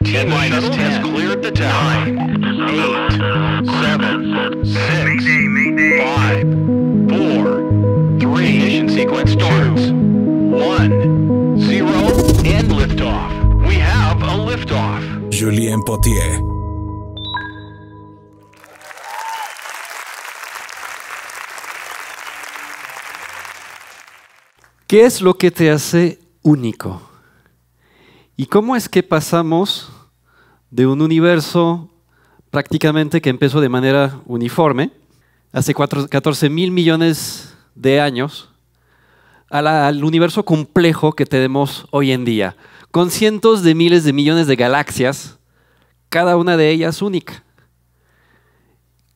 T-minus 10 has cleared the tower. 9, 8, 7, 6, 5, 4, 3, ignition sequence starts. 1, 0, and liftoff. We have a liftoff. Julien Potier. ¿Qué es lo que te hace único? ¿Y cómo es que pasamos de un universo prácticamente que empezó de manera uniforme, hace 14.000 millones de años, al universo complejo que tenemos hoy en día, con cientos de miles de millones de galaxias, cada una de ellas única,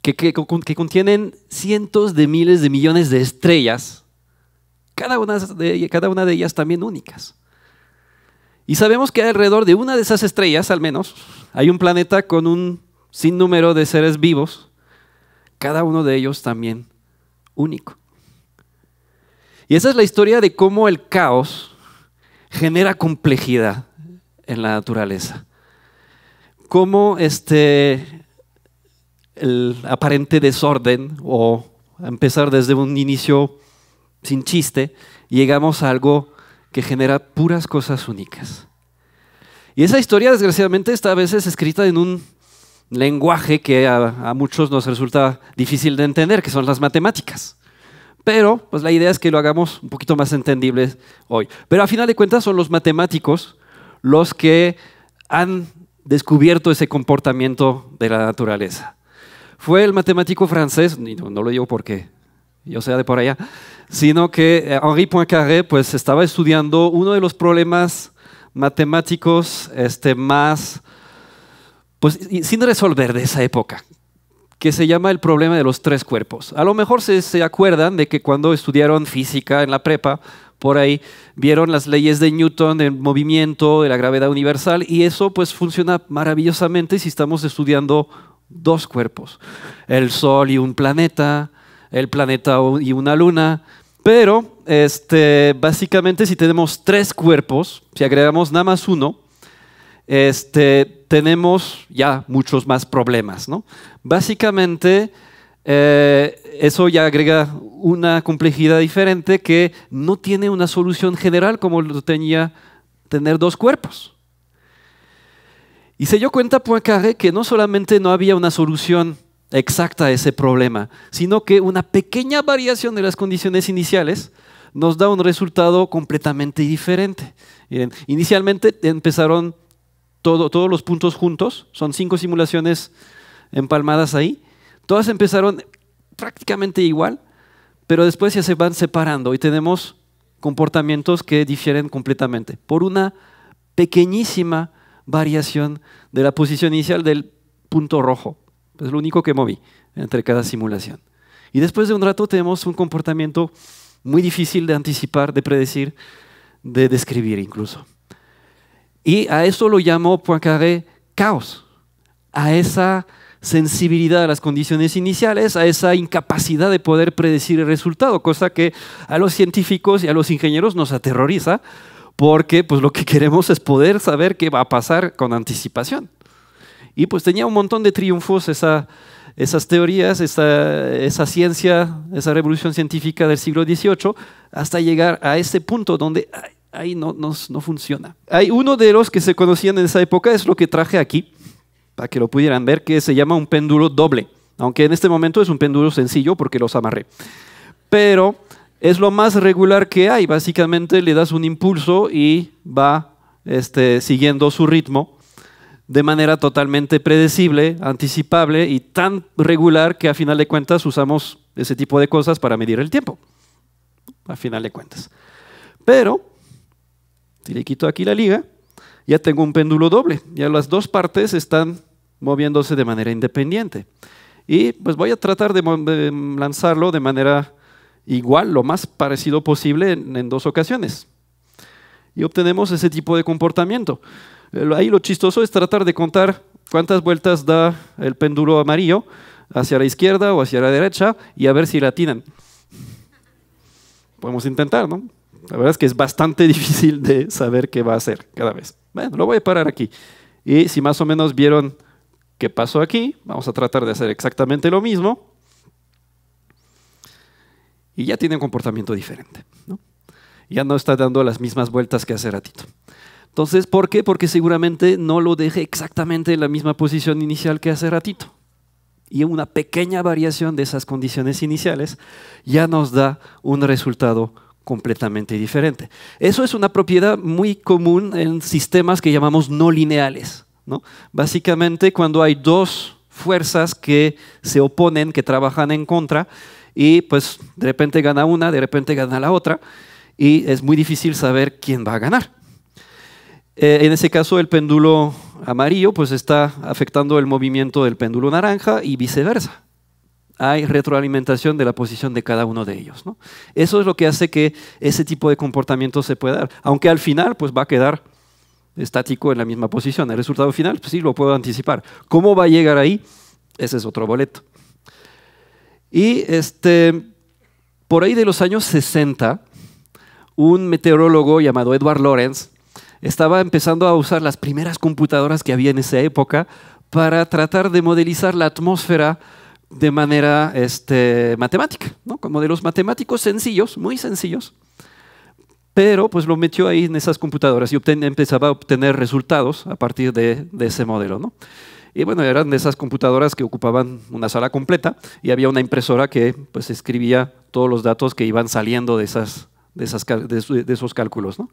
que contienen cientos de miles de millones de estrellas, cada una de ellas también únicas. Y sabemos que alrededor de una de esas estrellas, al menos, hay un planeta con un sinnúmero de seres vivos, cada uno de ellos también único. Y esa es la historia de cómo el caos genera complejidad en la naturaleza. Cómo el aparente desorden, o a empezar desde un inicio sin chiste, llegamos a algo que genera puras cosas únicas. Y esa historia, desgraciadamente, está a veces escrita en un lenguaje que a muchos nos resulta difícil de entender, que son las matemáticas. Pero pues, la idea es que lo hagamos un poquito más entendible hoy. Pero a final de cuentas son los matemáticos los que han descubierto ese comportamiento de la naturaleza. Fue el matemático francés, y no lo digo porque yo sea de por allá, sino que Henri Poincaré pues, estaba estudiando uno de los problemas matemáticos más pues, sin resolver de esa época, que se llama el problema de los tres cuerpos. A lo mejor se acuerdan de que cuando estudiaron física en la prepa, por ahí vieron las leyes de Newton, del movimiento, de la gravedad universal, y eso pues funciona maravillosamente si estamos estudiando dos cuerpos, el Sol y un planeta, el planeta y una luna. Pero básicamente si tenemos tres cuerpos, si agregamos nada más uno, tenemos ya muchos más problemas, ¿no? Básicamente eso ya agrega una complejidad diferente que no tiene una solución general como lo tenía tener dos cuerpos. Y se dio cuenta Poincaré que no solamente no había una solución exacta a ese problema, sino que una pequeña variación de las condiciones iniciales nos da un resultado completamente diferente. Miren, inicialmente empezaron todos los puntos juntos, son 5 simulaciones empalmadas ahí, todas empezaron prácticamente igual, pero después ya se van separando y tenemos comportamientos que difieren completamente por una pequeñísima variación de la posición inicial del punto rojo. Es lo único que moví entre cada simulación. Y después de un rato tenemos un comportamiento muy difícil de anticipar, de predecir, de describir incluso. Y a eso lo llamó Poincaré caos, a esa sensibilidad a las condiciones iniciales, a esa incapacidad de poder predecir el resultado, cosa que a los científicos y a los ingenieros nos aterroriza, porque pues, lo que queremos es poder saber qué va a pasar con anticipación. Y pues tenía un montón de triunfos esas teorías, esa ciencia, esa revolución científica del siglo XVIII, hasta llegar a ese punto donde ahí no funciona. Hay uno de los que se conocían en esa época, es lo que traje aquí, para que lo pudieran ver, que se llama un péndulo doble, aunque en este momento es un péndulo sencillo porque los amarré. Pero es lo más regular que hay, básicamente le das un impulso y va siguiendo su ritmo, de manera totalmente predecible, anticipable y tan regular que a final de cuentas usamos ese tipo de cosas para medir el tiempo, a final de cuentas. Pero, si le quito aquí la liga, ya tengo un péndulo doble, ya las dos partes están moviéndose de manera independiente. Y pues voy a tratar de lanzarlo de manera igual, lo más parecido posible en 2 ocasiones. Y obtenemos ese tipo de comportamiento. Ahí lo chistoso es tratar de contar cuántas vueltas da el péndulo amarillo hacia la izquierda o hacia la derecha y a ver si la atinan. Podemos intentar, ¿no? La verdad es que es bastante difícil de saber qué va a hacer cada vez. Bueno, lo voy a parar aquí Y si más o menos vieron qué pasó aquí, vamos a tratar de hacer exactamente lo mismo. Y ya tiene un comportamiento diferente, ¿no? Ya no está dando las mismas vueltas que hace ratito. Entonces, ¿por qué? Porque seguramente no lo deje exactamente en la misma posición inicial que hace ratito. Y una pequeña variación de esas condiciones iniciales ya nos da un resultado completamente diferente. Eso es una propiedad muy común en sistemas que llamamos no lineales, ¿no? Básicamente, cuando hay dos fuerzas que se oponen, que trabajan en contra, y pues de repente gana una, de repente gana la otra, y es muy difícil saber quién va a ganar. En ese caso, el péndulo amarillo pues está afectando el movimiento del péndulo naranja y viceversa. Hay retroalimentación de la posición de cada uno de ellos, ¿no? Eso es lo que hace que ese tipo de comportamiento se pueda dar, aunque al final pues va a quedar estático en la misma posición. El resultado final pues sí lo puedo anticipar. ¿Cómo va a llegar ahí? Ese es otro boleto. Y por ahí de los años 60, un meteorólogo llamado Edward Lorenz estaba empezando a usar las primeras computadoras que había en esa época para tratar de modelizar la atmósfera de manera matemática, ¿no? Con modelos matemáticos sencillos, muy sencillos, pero pues lo metió ahí en esas computadoras y empezaba a obtener resultados a partir de ese modelo, ¿no? Y bueno, eran de esas computadoras que ocupaban una sala completa y había una impresora que pues escribía todos los datos que iban saliendo de esos cálculos, ¿no?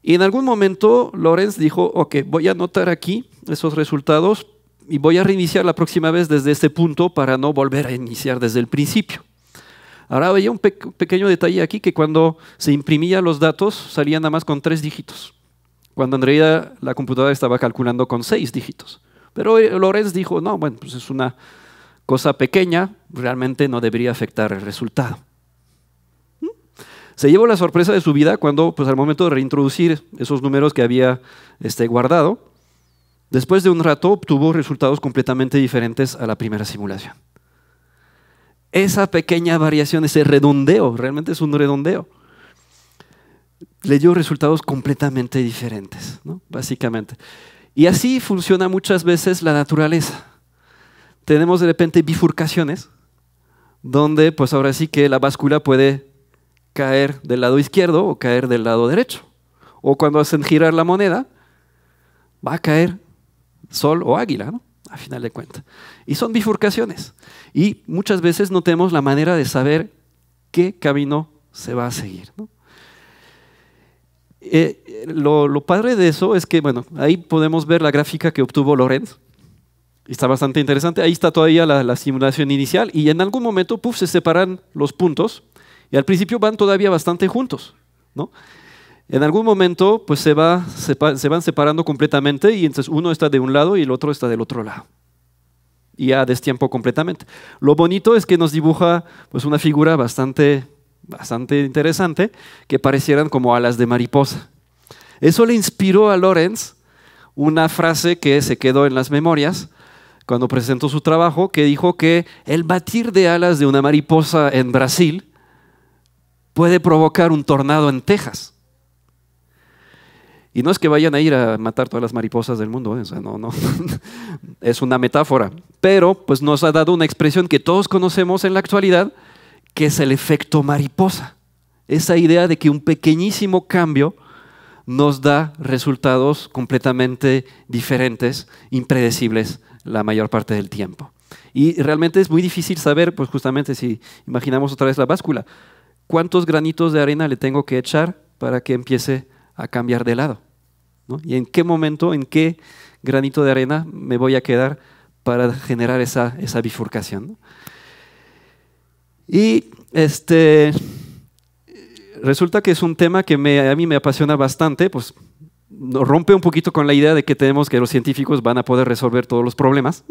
Y en algún momento Lorenz dijo, ok, voy a anotar aquí esos resultados y voy a reiniciar la próxima vez desde este punto para no volver a iniciar desde el principio. Ahora había un pequeño detalle aquí, que cuando se imprimía los datos salían nada más con 3 dígitos, cuando en realidad la computadora estaba calculando con 6 dígitos. Pero Lorenz dijo, no, bueno, pues es una cosa pequeña, realmente no debería afectar el resultado. Se llevó la sorpresa de su vida cuando, pues al momento de reintroducir esos números que había guardado, después de un rato obtuvo resultados completamente diferentes a la primera simulación. Esa pequeña variación, ese redondeo, realmente es un redondeo, le dio resultados completamente diferentes, ¿no? Básicamente. Y así funciona muchas veces la naturaleza. Tenemos de repente bifurcaciones, donde pues ahora sí que la báscula puede caer del lado izquierdo o caer del lado derecho. O cuando hacen girar la moneda, va a caer sol o águila, ¿no? A final de cuentas. Y son bifurcaciones. Y muchas veces no tenemos la manera de saber qué camino se va a seguir, ¿no? Lo padre de eso es que, bueno, ahí podemos ver la gráfica que obtuvo Lorenz. Está bastante interesante. Ahí está todavía la simulación inicial y en algún momento se separan los puntos y al principio van todavía bastante juntos, ¿no? En algún momento pues se van separando completamente y entonces uno está de un lado y el otro está del otro lado. Y a destiempo completamente. Lo bonito es que nos dibuja pues una figura bastante interesante, que parecieran como alas de mariposa. Eso le inspiró a Lorenz una frase que se quedó en las memorias cuando presentó su trabajo, que dijo que el batir de alas de una mariposa en Brasil puede provocar un tornado en Texas. Y no es que vayan a ir a matar todas las mariposas del mundo, o sea, no. Es una metáfora, pero pues nos ha dado una expresión que todos conocemos en la actualidad, que es el efecto mariposa. Esa idea de que un pequeñísimo cambio nos da resultados completamente diferentes, impredecibles la mayor parte del tiempo. Y realmente es muy difícil saber, pues justamente si imaginamos otra vez la báscula, cuántos granitos de arena le tengo que echar para que empiece a cambiar de lado, ¿no? Y en qué momento, en qué granito de arena me voy a quedar para generar esa bifurcación, ¿no? Y resulta que es un tema que a mí me apasiona bastante, pues rompe un poquito con la idea de que los científicos van a poder resolver todos los problemas,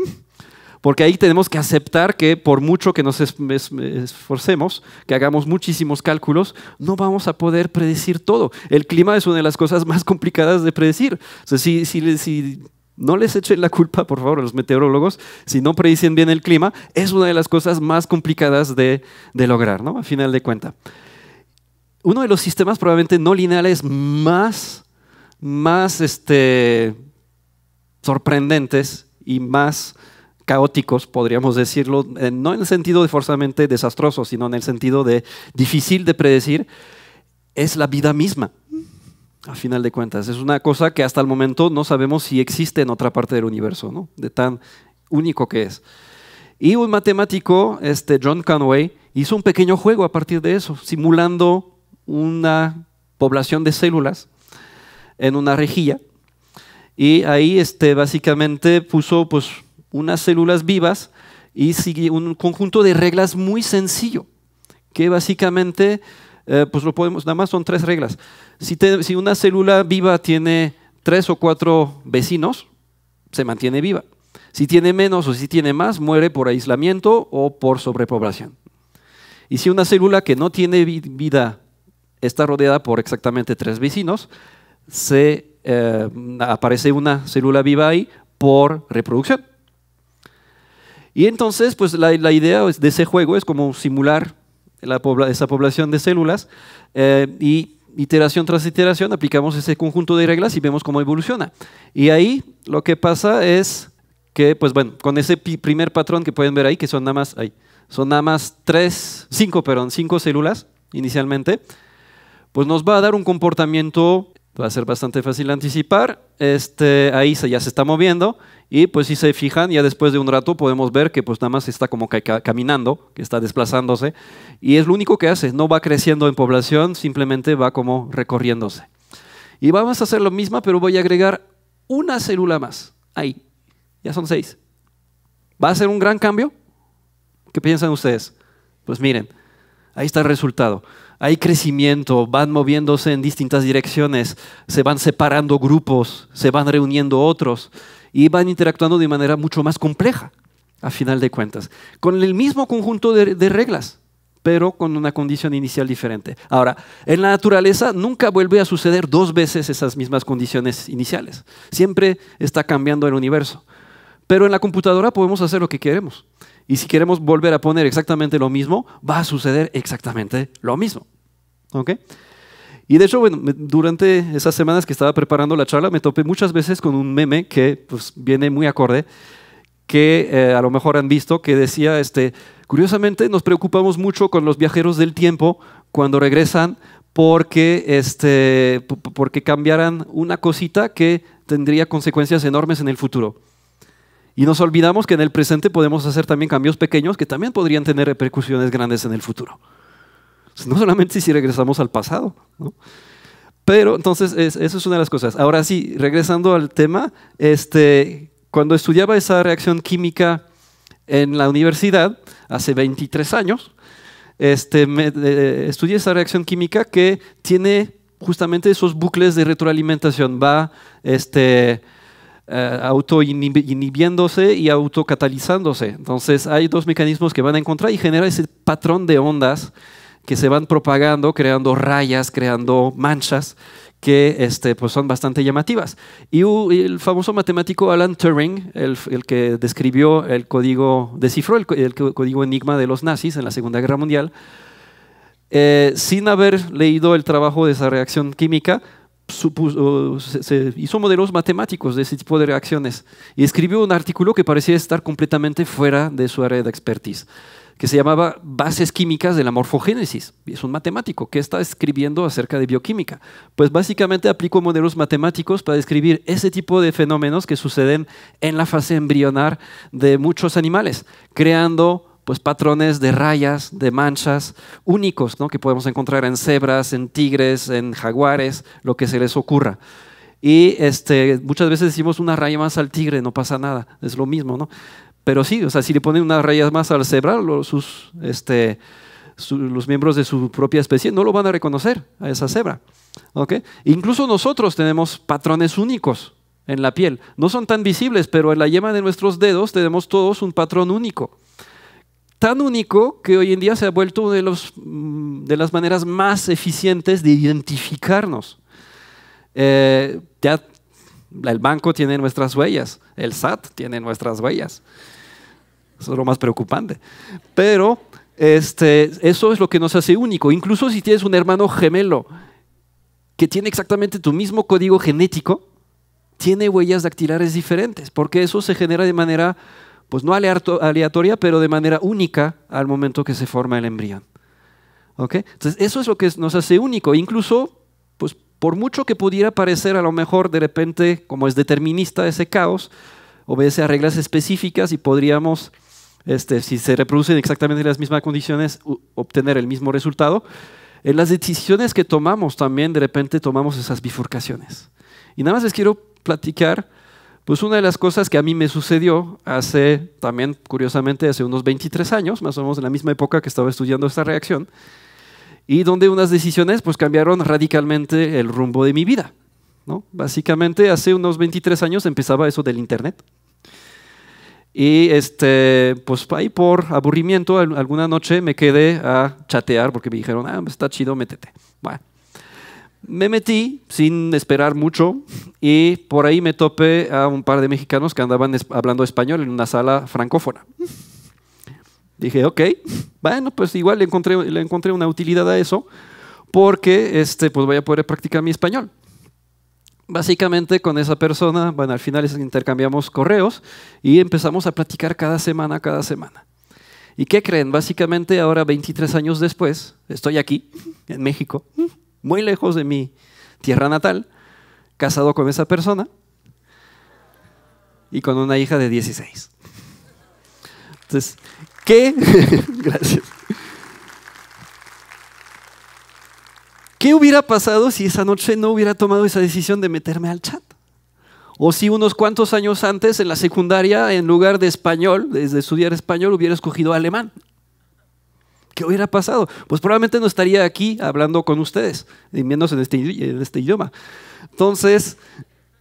porque ahí tenemos que aceptar que por mucho que nos esforcemos, que hagamos muchísimos cálculos, no vamos a poder predecir todo. El clima es una de las cosas más complicadas de predecir. O sea, si no les echen la culpa, por favor, a los meteorólogos, si no predicen bien el clima, es una de las cosas más complicadas de lograr, ¿no? A final de cuentas. Uno de los sistemas probablemente no lineales más sorprendentes y más caóticos, podríamos decirlo, no en el sentido de forzosamente desastroso, sino en el sentido de difícil de predecir, es la vida misma. A final de cuentas, es una cosa que hasta el momento no sabemos si existe en otra parte del universo, ¿no? De tan único que es. Y un matemático, John Conway, hizo un pequeño juego a partir de eso, simulando una población de células en una rejilla. Y ahí básicamente puso pues, unas células vivas y siguió un conjunto de reglas muy sencillo, que básicamente pues lo podemos, nada más son 3 reglas. Si una célula viva tiene 3 o 4 vecinos, se mantiene viva. Si tiene menos o si tiene más, muere por aislamiento o por sobrepoblación. Y si una célula que no tiene vida está rodeada por exactamente 3 vecinos, aparece una célula viva ahí por reproducción. Y entonces, pues la idea de ese juego es como simular esa población de células y iteración tras iteración aplicamos ese conjunto de reglas y vemos cómo evoluciona. Y ahí lo que pasa es que, pues bueno, con ese primer patrón que pueden ver ahí, que son nada más 5 células inicialmente, pues nos va a dar un comportamiento, va a ser bastante fácil de anticipar, ahí ya se está moviendo y pues si se fijan, ya después de un rato podemos ver que pues nada más está como caminando, que está desplazándose y es lo único que hace, no va creciendo en población, simplemente va como recorriéndose. Y vamos a hacer lo mismo, pero voy a agregar una célula más, ahí, ya son 6. ¿Va a ser un gran cambio? ¿Qué piensan ustedes? Pues miren, ahí está el resultado. Hay crecimiento, van moviéndose en distintas direcciones, se van separando grupos, se van reuniendo otros y van interactuando de manera mucho más compleja, a final de cuentas, con el mismo conjunto de reglas, pero con una condición inicial diferente. Ahora, en la naturaleza nunca vuelve a suceder 2 veces esas mismas condiciones iniciales. Siempre está cambiando el universo. Pero en la computadora podemos hacer lo que queremos. Y si queremos volver a poner exactamente lo mismo, va a suceder exactamente lo mismo. ¿Okay? Y de hecho, bueno, durante esas semanas que estaba preparando la charla, me topé muchas veces con un meme que pues, viene muy acorde, que a lo mejor han visto, que decía, curiosamente nos preocupamos mucho con los viajeros del tiempo cuando regresan porque cambiaran una cosita que tendría consecuencias enormes en el futuro. Y nos olvidamos que en el presente podemos hacer también cambios pequeños que también podrían tener repercusiones grandes en el futuro. No solamente si regresamos al pasado, ¿no? Pero entonces eso es una de las cosas. Ahora sí, regresando al tema, cuando estudiaba esa reacción química en la universidad, hace 23 años, estudié esa reacción química que tiene justamente esos bucles de retroalimentación. Va autoinhibiéndose y autocatalizándose. Entonces hay 2 mecanismos que van a encontrar y genera ese patrón de ondas que se van propagando, creando rayas, creando manchas que pues son bastante llamativas. Y el famoso matemático Alan Turing, el que describió el código, descifró el código Enigma de los nazis en la Segunda Guerra Mundial, sin haber leído el trabajo de esa reacción química, se hizo modelos matemáticos de ese tipo de reacciones y escribió un artículo que parecía estar completamente fuera de su área de expertise, que se llamaba Bases Químicas de la Morfogénesis. Y es un matemático que está escribiendo acerca de bioquímica. Pues básicamente aplicó modelos matemáticos para describir ese tipo de fenómenos que suceden en la fase embrionar de muchos animales, creando pues, patrones de rayas, de manchas únicos, ¿no? Que podemos encontrar en cebras, en tigres, en jaguares, lo que se les ocurra. Y muchas veces decimos una raya más al tigre, no pasa nada, es lo mismo, ¿no? Pero sí, o sea, si le ponen una raya más al cebra, los miembros de su propia especie no lo van a reconocer a esa cebra. ¿Okay? Incluso nosotros tenemos patrones únicos en la piel. No son tan visibles, pero en la yema de nuestros dedos tenemos todos un patrón único. Tan único que hoy en día se ha vuelto una de las maneras más eficientes de identificarnos. Ya el banco tiene nuestras huellas, el SAT tiene nuestras huellas. Eso es lo más preocupante. Pero eso es lo que nos hace único. Incluso si tienes un hermano gemelo que tiene exactamente tu mismo código genético, tiene huellas dactilares diferentes, porque eso se genera de manera, pues no aleatoria, pero de manera única al momento que se forma el embrión. ¿Ok? Entonces, eso es lo que nos hace único. Incluso, pues, por mucho que pudiera parecer a lo mejor de repente, como es determinista ese caos, obedece a reglas específicas y podríamos, si se reproducen exactamente las mismas condiciones, obtener el mismo resultado. En las decisiones que tomamos también, de repente tomamos esas bifurcaciones. Y nada más les quiero platicar, pues una de las cosas que a mí me sucedió también curiosamente, hace unos 23 años, más o menos en la misma época que estaba estudiando esta reacción, y donde unas decisiones pues cambiaron radicalmente el rumbo de mi vida, ¿no? Básicamente, hace unos 23 años empezaba eso del internet. Y pues ahí por aburrimiento, alguna noche me quedé a chatear porque me dijeron, está chido, métete. Bueno, me metí sin esperar mucho y por ahí me topé a un par de mexicanos que andaban hablando español en una sala francófona. Dije, ok, bueno, pues igual le encontré una utilidad a eso porque pues voy a poder practicar mi español. Básicamente con esa persona, bueno, al final intercambiamos correos y empezamos a platicar cada semana. ¿Y qué creen? Básicamente ahora, 23 años después, estoy aquí, en México, muy lejos de mi tierra natal, casado con esa persona y con una hija de 16. Entonces, ¿qué? Gracias. ¿Qué hubiera pasado si esa noche no hubiera tomado esa decisión de meterme al chat? O si unos cuantos años antes, en la secundaria, en lugar de español, desde estudiar español, hubiera escogido alemán. ¿Qué hubiera pasado? Pues probablemente no estaría aquí hablando con ustedes, menos en este idioma. Entonces,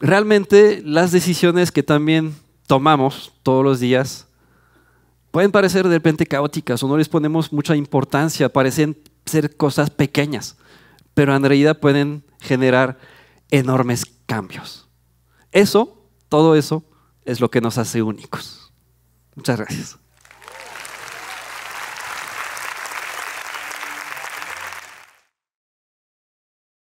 realmente las decisiones que también tomamos todos los días pueden parecer de repente caóticas o no les ponemos mucha importancia, parecen ser cosas pequeñas, pero en realidad pueden generar enormes cambios. Todo eso es lo que nos hace únicos. Muchas gracias.